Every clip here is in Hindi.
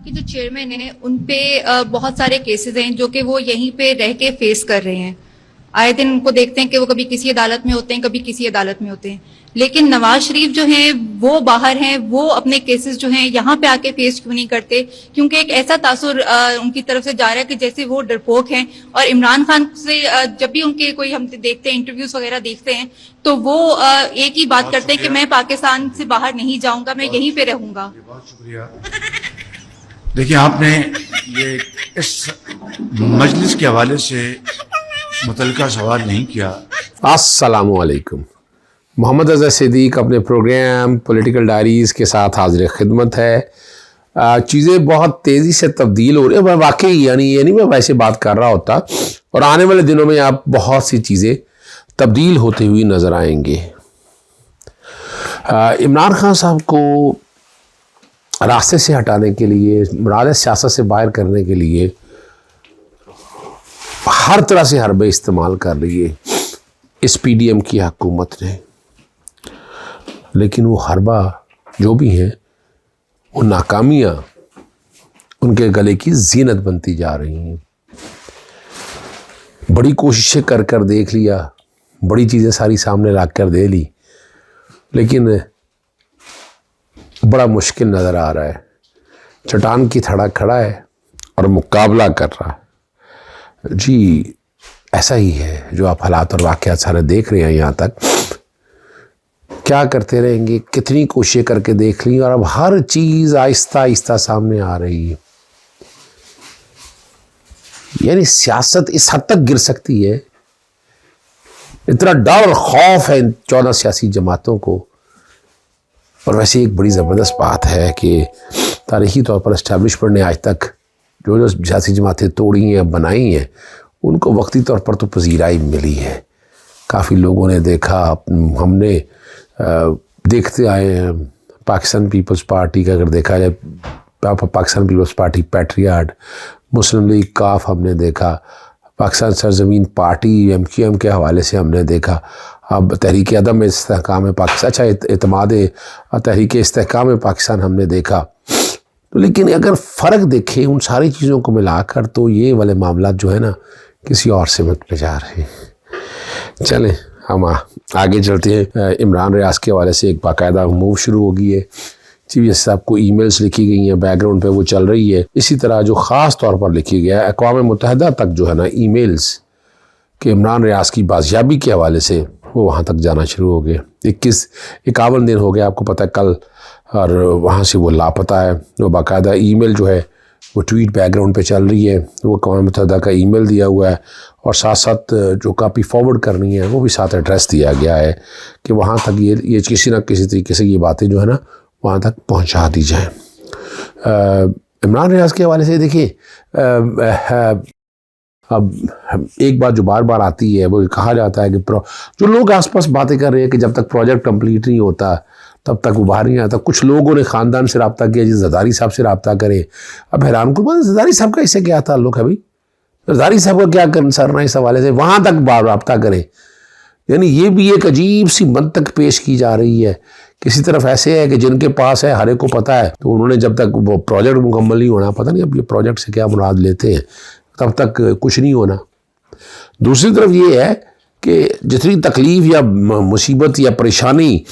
आपके जो चेयरमैन हैं उन पे बहुत सारे केसेस हैं जो कि वो यहीं पे रह के फेस कर रहे हैं। आए दिन उनको देखते हैं कि वो कभी किसी अदालत में होते हैं, कभी किसी अदालत में होते हैं। लेकिन नवाज शरीफ जो हैं वो बाहर हैं, वो अपने केसेस जो हैं यहाँ पे आके फेस क्यों नहीं करते? क्योंकि एक ऐसा तासुर उनकी तरफ से जा रहा है कि जैसे वो डरपोक हैं। और इमरान खान से जब भी उनके कोई हम देखते हैं, इंटरव्यूज वगैरह देखते हैं, तो वो एक ही बात करते हैं कि मैं पाकिस्तान से बाहर नहीं जाऊंगा, मैं यहीं पे रहूंगा। बहुत शुक्रिया। देखिए, आपने ये इस मजलिस के हवाले से मुतल्लिका सवाल नहीं किया। अस्सलामुअलैकुम। मोहम्मद अज़हर सिद्दीक अपने प्रोग्राम पॉलिटिकल डायरीज़ के साथ हाजिर खिदमत है। चीज़ें बहुत तेज़ी से तब्दील हो रही है। वाकई यानी ये नहीं मैं वैसे बात कर रहा होता, और आने वाले दिनों में आप बहुत सी चीज़ें तब्दील होती हुई नज़र आएंगे। इमरान खान साहब को रास्ते से हटाने के लिए, मुराद सियासत से बाहर करने के लिए हर तरह से हरबे इस्तेमाल कर रही है इस पीडीएम की हुकूमत ने। लेकिन वो हरबा जो भी हैं, वो नाकामियाँ उनके गले की जीनत बनती जा रही हैं। बड़ी कोशिशें कर कर देख लिया, बड़ी चीज़ें सारी सामने ला कर दे ली, लेकिन बड़ा मुश्किल नज़र आ रहा है। चट्टान की थड़ा खड़ा है और मुकाबला कर रहा है। जी ऐसा ही है जो आप हालात और वाक़यात सारे देख रहे हैं। यहाँ तक क्या करते रहेंगे, कितनी कोशिशें करके देख ली, और अब हर चीज़ आहिस्ता आहिस्ता सामने आ रही है। यानी सियासत इस हद तक गिर सकती है, इतना डर और खौफ है इन 14 सियासी जमातों को। और वैसे एक बड़ी ज़बरदस्त बात है कि तारीख़ी तौर पर इस्टेब्लिशमेंट ने आज तक जो जो सियासी जमातें तोड़ी हैं, बनाई हैं, उनको वक्ती तौर पर तो पजीराई मिली है। काफ़ी लोगों ने देखा, हमने देखते आए हैं। पाकिस्तान पीपल्स पार्टी का अगर देखा जाए, पाकिस्तान पीपल्स पार्टी, पैट्रियाट, मुस्लिम लीग, काफ हमने देखा, पाकिस्तान सरजमीन पार्टी MQM के हवाले से हमने देखा। अब तहरीक अदम इस्तेहकाम पाकिस्तान, अच्छा एतमाद तहरीक इस्तेहकाम पाकिस्तान हमने देखा। तो लेकिन अगर फ़र्क देखें उन सारी चीज़ों को मिलाकर, तो ये वाले मामला जो है ना, किसी और सिमत पे जा रहे हैं। चलें हम आगे चलते हैं। इमरान रियाज के हवाले से एक बाकायदा मूव शुरू हो गई है। चीफ जस्टिस साहब को ईमेल्स लिखी गई हैं, बैकग्राउंड पे वो चल रही है। इसी तरह जो ख़ास तौर पर लिखी गया है अक़वाम मुत्तहिदा तक जो है ना ईमेल्स कि इमरान रियाज की बाजियाबी के हवाले से, वो वहाँ तक जाना शुरू हो गए। 51 दिन हो गया, आपको पता है, कल, और वहाँ से वो लापता है। वो बाकायदा ईमेल जो है वो ट्वीट बैकग्राउंड पे चल रही है। वो अक़वाम मुत्तहिदा का ईमेल दिया हुआ है, और साथ साथ जो कापी फॉरवर्ड करनी है वो भी साथ एड्रेस दिया गया है कि वहाँ तक ये किसी न किसी तरीके से ये बातें जो है ना वहाँ तक पहुँचा दी जाएँ। इमरान रियाज के हवाले से देखिए, अब एक बात जो बार बार आती है, वो कहा जाता है कि जो लोग आसपास बातें कर रहे हैं कि जब तक प्रोजेक्ट कंप्लीट नहीं होता तब तक वो बाहर नहीं आता। कुछ लोगों ने ख़ानदान से रब्ता किया, जी ज़रदारी साहब से रब्ता करें। अब हैरान को बात, ज़रदारी साहब का इससे क्या ताल्लुक़ है भाई? ज़रदारी साहब का क्या कंसर्न है इस हवाले से? वहाँ तक रब्ता करें। यानी ये भी एक अजीब सी मंतक पेश की जा रही है। किसी तरफ ऐसे है कि जिनके पास है, हर एक को पता है, तो उन्होंने जब तक वो प्रोजेक्ट मुकम्मल नहीं होना, पता नहीं अब ये प्रोजेक्ट से क्या मुराद लेते हैं, तब तक कुछ नहीं होना। दूसरी तरफ ये है कि जितनी तकलीफ़ या मुसीबत या परेशानी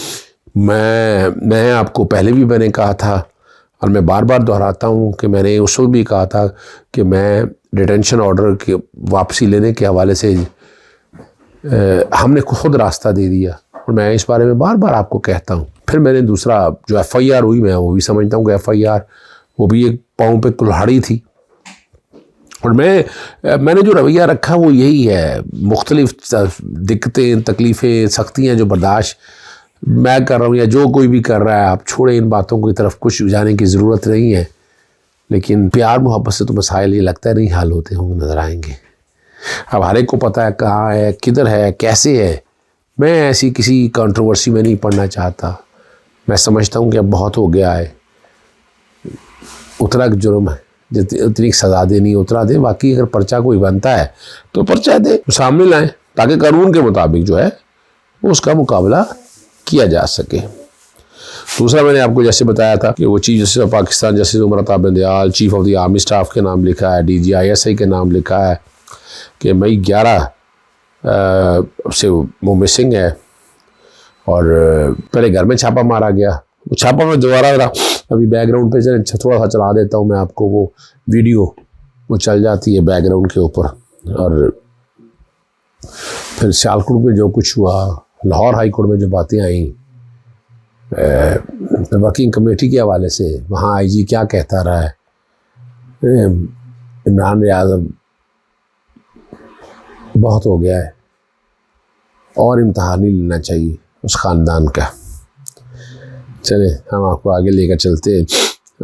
मैं आपको पहले भी मैंने कहा था, और मैं बार बार दोहराता हूँ कि मैंने उस वक्त भी कहा था कि मैं डिटेंशन ऑर्डर के वापसी लेने के हवाले से हमने खुद रास्ता दे दिया, और मैं इस बारे में बार बार आपको कहता हूँ। फिर मैंने दूसरा जो FIR हुई, मैं वो भी समझता हूँ कि FIR वो भी एक पाँव पे कुल्हाड़ी थी। और मैंने जो रवैया रखा वो यही है। मुख्तलिफ दिक्कतें, तकलीफ़ें, सख्तियाँ जो बर्दाश्त मैं कर रहा हूँ या जो कोई भी कर रहा है, आप छोड़े इन बातों की तरफ, कुछ जाने की ज़रूरत नहीं है। लेकिन प्यार मोहब्बत से तो मसाइल ये लगता है नहीं हल होते होंगे, नज़र आएंगे। अब हर एक को पता है कहाँ है, किधर है, कैसे है। मैं ऐसी किसी कंट्रोवर्सी में नहीं पढ़ना चाहता। मैं समझता हूँ कि अब बहुत हो गया है, उतना जुर्म है, जितनी सज़ा देनी उतना दे। बाकी अगर पर्चा कोई बनता है तो पर्चा दे, सामने लाएं, ताकि कानून के मुताबिक जो है वो उसका मुकाबला किया जा सके। दूसरा मैंने आपको जैसे बताया था कि वो chief justice of Pakistan justice Umar Ata Bandial, chief of the army staff के नाम लिखा है, DGISI के नाम लिखा है कि मई 11 से वो मिसिंग है। और पहले घर में छापा मारा गया, वो छापा मैं दोबारा अभी बैकग्राउंड पे थोड़ा सा चला देता हूँ मैं आपको, वो वीडियो वो चल जाती है बैकग्राउंड के ऊपर। और फिर सियालकोट में जो कुछ हुआ, लाहौर हाई कोर्ट में जो बातें आई, वर्किंग कमेटी के हवाले से वहाँ IG क्या कहता रहा है, इमरान रियाज बहुत हो गया है और इम्तहान ही लेना चाहिए उस ख़ानदान का। चले हम आपको आगे लेकर चलते हैं।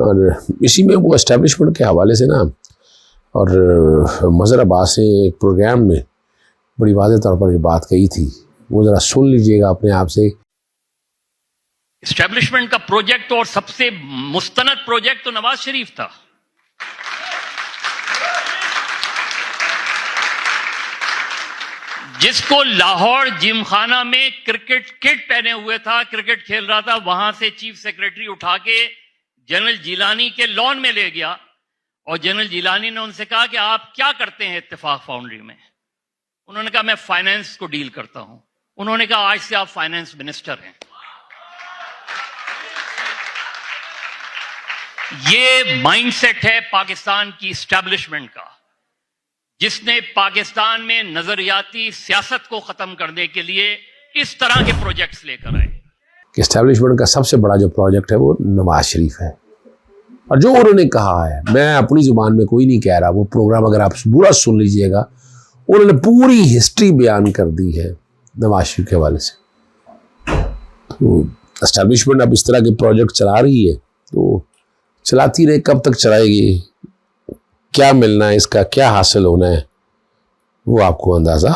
और इसी में वो एस्टेब्लिशमेंट के हवाले से ना, और मज़हर अब्बास ने एक प्रोग्राम में बड़ी वाज़ेह तौर पर ये बात कही थी, वो ज़रा सुन लीजिएगा अपने आप से। एस्टेब्लिशमेंट का प्रोजेक्ट और सबसे मुस्तनद प्रोजेक्ट तो नवाज शरीफ था। जिसको लाहौर जिमखाना में क्रिकेट किट पहने हुए था, क्रिकेट खेल रहा था, वहां से चीफ सेक्रेटरी उठा के जनरल जिलानी के लॉन में ले गया और जनरल जिलानी ने उनसे कहा कि आप क्या करते हैं इत्तेफाक फाउंड्री में। उन्होंने कहा मैं फाइनेंस को डील करता हूं। उन्होंने कहा आज से आप फाइनेंस मिनिस्टर हैं। ये माइंडसेट है पाकिस्तान की एस्टैब्लिशमेंट का, जिसने पाकिस्तान में नजरियाती सियासत को खत्म करने के लिए इस तरह के प्रोजेक्ट्स लेकर आए। एस्टैब्लिशमेंट का सबसे बड़ा जो प्रोजेक्ट है वो नवाज शरीफ है। और जो उन्होंने कहा है, मैं अपनी जुबान में कोई नहीं कह रहा, वो प्रोग्राम अगर आप पूरा सुन लीजिएगा, उन्होंने पूरी हिस्ट्री बयान कर दी है नवाज शरीफ के हवाले से। तो एस्टैब्लिशमेंट अब इस तरह के प्रोजेक्ट चला रही है, तो चलाती रहे, कब तक चलाएगी, क्या मिलना है इसका, क्या हासिल होना है, वो आपको अंदाज़ा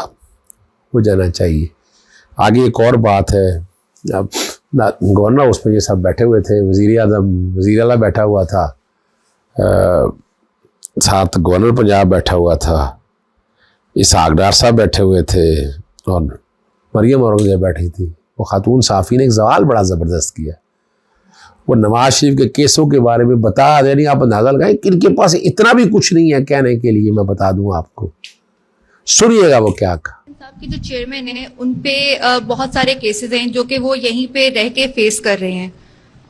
हो जाना चाहिए। आगे एक और बात है, अब गवर्नर हाउस में ये सब बैठे हुए थे, वज़ीर आला बैठा हुआ था, साथ गवर्नर पंजाब बैठा हुआ था, इसहाक डार साहब बैठे हुए थे और मरियम औरंगज़ेब बैठी थी। वो खातून साफ़ी ने एक सवाल बड़ा ज़बरदस्त किया, वो नवाज शरीफ के केसों के बारे में बता दे, नहीं आप अंदाज़ा लगाएं कि इनके पास इतना भी कुछ नहीं है कहने के लिए। मैं बता दूं आपको, सुनिएगा वो क्या कहा। साहब की जो चेयरमैन है उन पे बहुत सारे केसेस हैं जो कि वो यहीं पे रह के फेस कर रहे हैं।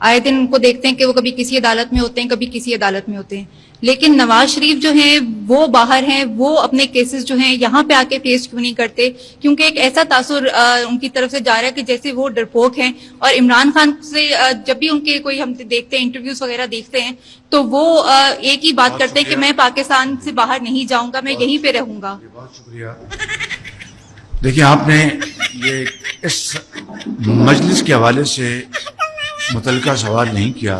आए दिन उनको देखते हैं कि वो कभी किसी अदालत में होते हैं, कभी किसी अदालत में होते हैं। लेकिन नवाज शरीफ जो हैं वो बाहर हैं, वो अपने केसेस जो हैं यहाँ पे आके फेस क्यों नहीं करते? क्योंकि एक ऐसा तासुर उनकी तरफ से जा रहा है कि जैसे वो डरपोक हैं। और इमरान खान से जब भी उनके कोई हम देखते हैं, इंटरव्यूज वगैरह देखते हैं, तो वो एक ही बात करते हैं कि मैं पाकिस्तान से बाहर नहीं जाऊंगा, मैं यहीं पे रहूंगा। बहुत शुक्रिया। देखिए, आपने ये इस मजलिस के हवाले से मुतल्लिका सवाल नहीं किया।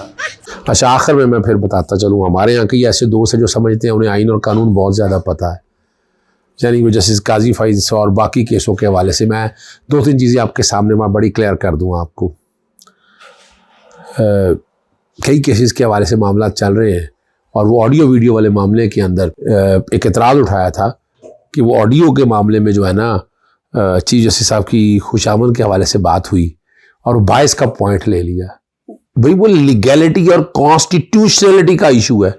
अच्छा, आखिर में मैं फिर बताता चलूँ, हमारे यहाँ कई ऐसे दोस्त हैं जो समझते हैं उन्हें आइन और कानून बहुत ज़्यादा पता है। यानी वो जस्टिस काजी फैज़ और बाकी केसों के हवाले से मैं 2-3 चीज़ें आपके सामने मैं बड़ी क्लियर कर दूँ आपको। कई केसेस के हवाले से मामला चल रहे हैं और वो ऑडियो वीडियो वाले मामले के अंदर एक एतराज़ उठाया था कि वो ऑडियो के मामले में जो है ना, चीफ जस्टिस साहब की खुशामद के हवाले से बात हुई और बायस का पॉइंट ले लिया। भाई वो लीगैलिटी और कॉन्स्टिट्यूशनलिटी का इशू है।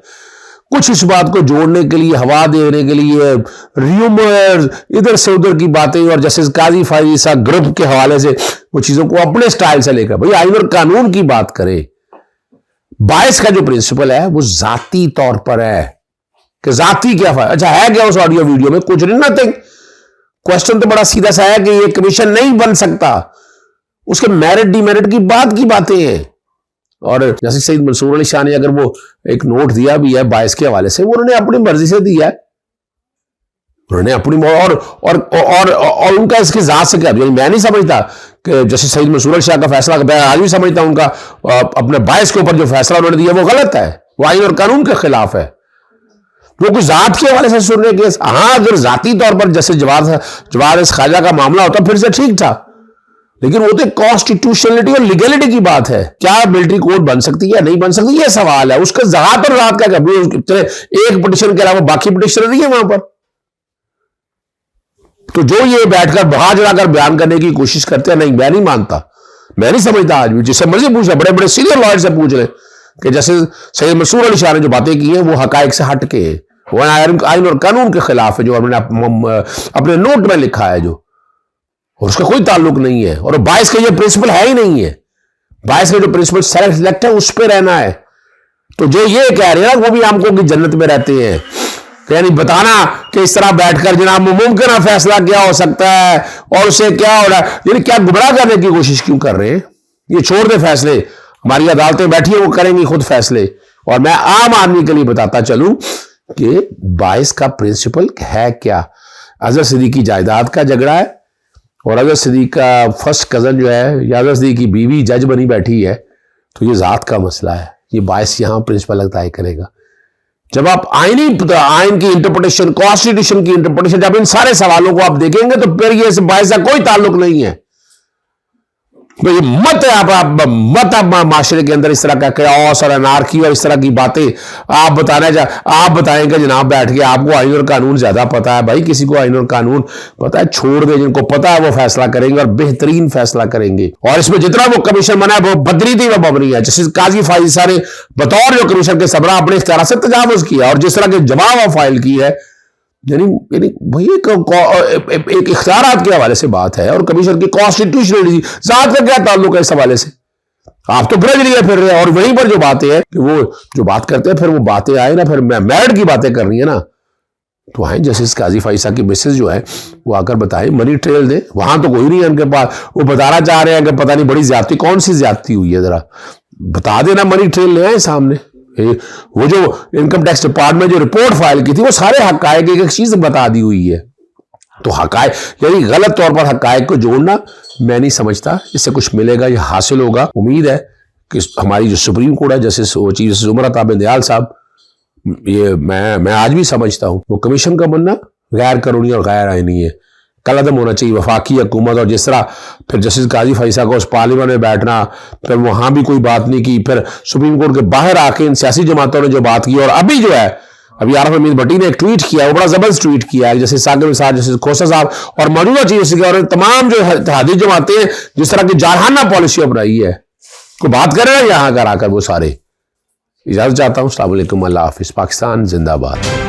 कुछ इस बात को जोड़ने के लिए, हवा देने के लिए र्यूमर्स, इधर से उधर की बातें, और जस्टिस काजी फैज़ सा ग्रुप के हवाले से वो चीज़ों को अपने स्टाइल से लेकर भाई आइन और कानून की बात करें। बायस का जो प्रिंसिपल है वो जाती तौर पर है कि जाती क्या फायदा। अच्छा, है क्या उस ऑडियो वीडियो में? कुछ नहीं, नथिंग। क्वेश्चन तो बड़ा सीधा सा है कि ये कमीशन नहीं बन सकता, उसके मेरिट डिमेरिट की बातें हैं। और जैसे सईद मंसूर अली शाह ने अगर वो एक नोट दिया भी है बायस के हवाले से, वो उन्होंने अपनी मर्जी से दिया है, उन्होंने अपनी और उनका इसकी जात से क्या, मैं नहीं समझता कि जैसे सईद मंसूर अली शाह का फैसला, मैं आज भी समझता हूं उनका अपने बायस के ऊपर जो फैसला उन्होंने दिया वो गलत है, वो आइन और कानून के खिलाफ है। वो कुछ जात के हवाले से सुन रहे केस, हाँ अगर जाती तौर पर जैसे जवाद ख्वाजा का मामला होता फिर से ठीक था, लेकिन वो तो कॉन्स्टिट्यूशनलिटी और लीगलिटी की बात है। क्या मिलिट्री कोर्ट बन सकती है, नहीं बन सकती, ये सवाल है। उसका जात और रात का क्या, एक पिटिशन के अलावा बाकी पिटिशन नहीं है वहां पर। तो जो ये बैठकर बढ़ा चढ़ाकर बयान करने की कोशिश करते हैं, नहीं, मैं नहीं मानता मैं नहीं समझता आज भी, जिससे मर्जी पूछ ले, बड़े बड़े सीनियर लॉयर से पूछ ले कि जैसे सैयद मंसूर अली शाह ने जो बातें की हैं वो हकायक से हट के, वो आइन और कानून के खिलाफ है जो हमने अपने नोट में लिखा है जो, और उसका कोई ताल्लुक नहीं है। और बायस का ये प्रिंसिपल है ही नहीं है। बायस का जो प्रिंसिपल सेलेक्ट सिलेक्ट है उस पर रहना है। तो जो ये कह रहे हैं वो भी हमको की जन्नत में रहते हैं, यानी बताना कि इस तरह बैठकर जनाब मुमकिन फैसला क्या हो सकता है और उससे क्या हो रहा है, यानी क्या गुमराह करने की कोशिश क्यों कर रहे हैं? ये छोड़ दे फैसले, हमारी अदालतें बैठी है वो करेंगी खुद फैसले। और मैं आम आदमी के लिए बताता चलूं कि बायस का प्रिंसिपल है क्या। अजहर सिद्दीकी जायदाद का झगड़ा है और अजहर सिद्दीकी का फर्स्ट कजन जो है या अजहर सिद्दीकी की बीवी जज बनी बैठी है, तो ये जात का मसला है। ये बायस यहां प्रिंसिपल तय करेगा। जब आप आइन की इंटरप्रिटेशन, कॉन्स्टिट्यूशन की इंटरप्रिटेशन, जब इन सारे सवालों को आप देखेंगे तो फिर ये बायस का कोई ताल्लुक नहीं है। तो ये मत आप माशरे के अंदर इस तरह का कैओस और अनार्की और इस तरह की बातें आप बताएंगे जनाब बैठ के आपको आइन और कानून ज्यादा पता है। भाई किसी को आइन और कानून पता है छोड़ दे, जिनको पता है वो फैसला करेंगे और बेहतरीन फैसला करेंगे। और इसमें जितना वो कमीशन बना है वो बदरी थी, वो बबरी है। जैसे काजी फाइजा ने बतौर जो कमीशन के सबरा अपने इख्तियार से तजावुज किया और जिस तरह के जवाब फाइल की है, यानी वही एक इख्तियारात के हवाले से बात है और कमीशन की कॉन्स्टिट्यूशनलिटी जात का क्या ताल्लुक है इस हवाले से? आप तो ब्रज लिए फिर रहे हैं। और वहीं पर जो बातें हैं कि वो जो बात करते हैं फिर वो बातें आए ना, फिर मैरिड की बातें करनी है ना, तो आए जस्टिस काजी फाइसा की मिसेज जो है वो आकर बताएं, मनी ट्रेल दे। वहां तो कोई नहीं है उनके पास, वो बताना चाह रहे हैं कि पता नहीं बड़ी ज्यादती, कौन सी ज्यादती हुई है, जरा बता देना, मनी ट्रेल ले आए सामने। वो जो इनकम टैक्स डिपार्टमेंट जो रिपोर्ट फाइल की थी वो सारे हकायक एक चीज बता दी हुई है। तो हकायक यानी गलत तौर पर हकायक को जोड़ना मैं नहीं समझता इससे कुछ मिलेगा या हासिल होगा। उम्मीद है कि हमारी जो सुप्रीम कोर्ट है जैसे चीफ जस्टिस उमर अता बिन दयाल साहब, ये मैं आज भी समझता हूं वो कमीशन का बनना गैर कानूनी और गैर आईनी है, कलअदम होना चाहिए वफाकी हुकूमत। और जिस तरह फिर जस्टिस काजी फैसा को उस पार्लियामेंट में बैठना, फिर वहां भी कोई बात नहीं की, फिर सुप्रीम कोर्ट के बाहर आके इन सियासी जमातों ने जो बात की, और अभी जो है अभी आरिफ हमीद भट्टी ने एक ट्वीट किया, वो बड़ा जबरदस्त ट्वीट किया है, जैसे साकिब साहब, जैसे खोसा साहब और मौजूदा चीफ जस्टिस और तमाम जो इत्तेहादी जमातें जिस तरह की जारहाना पॉलिसी अपनाई है, कोई बात करें ना यहाँ कर आकर वो सारे। इजाजत चाहता हूँ। अस्सलाम वालेकुम, अल्लाह हाफिज, पाकिस्तान जिंदाबाद।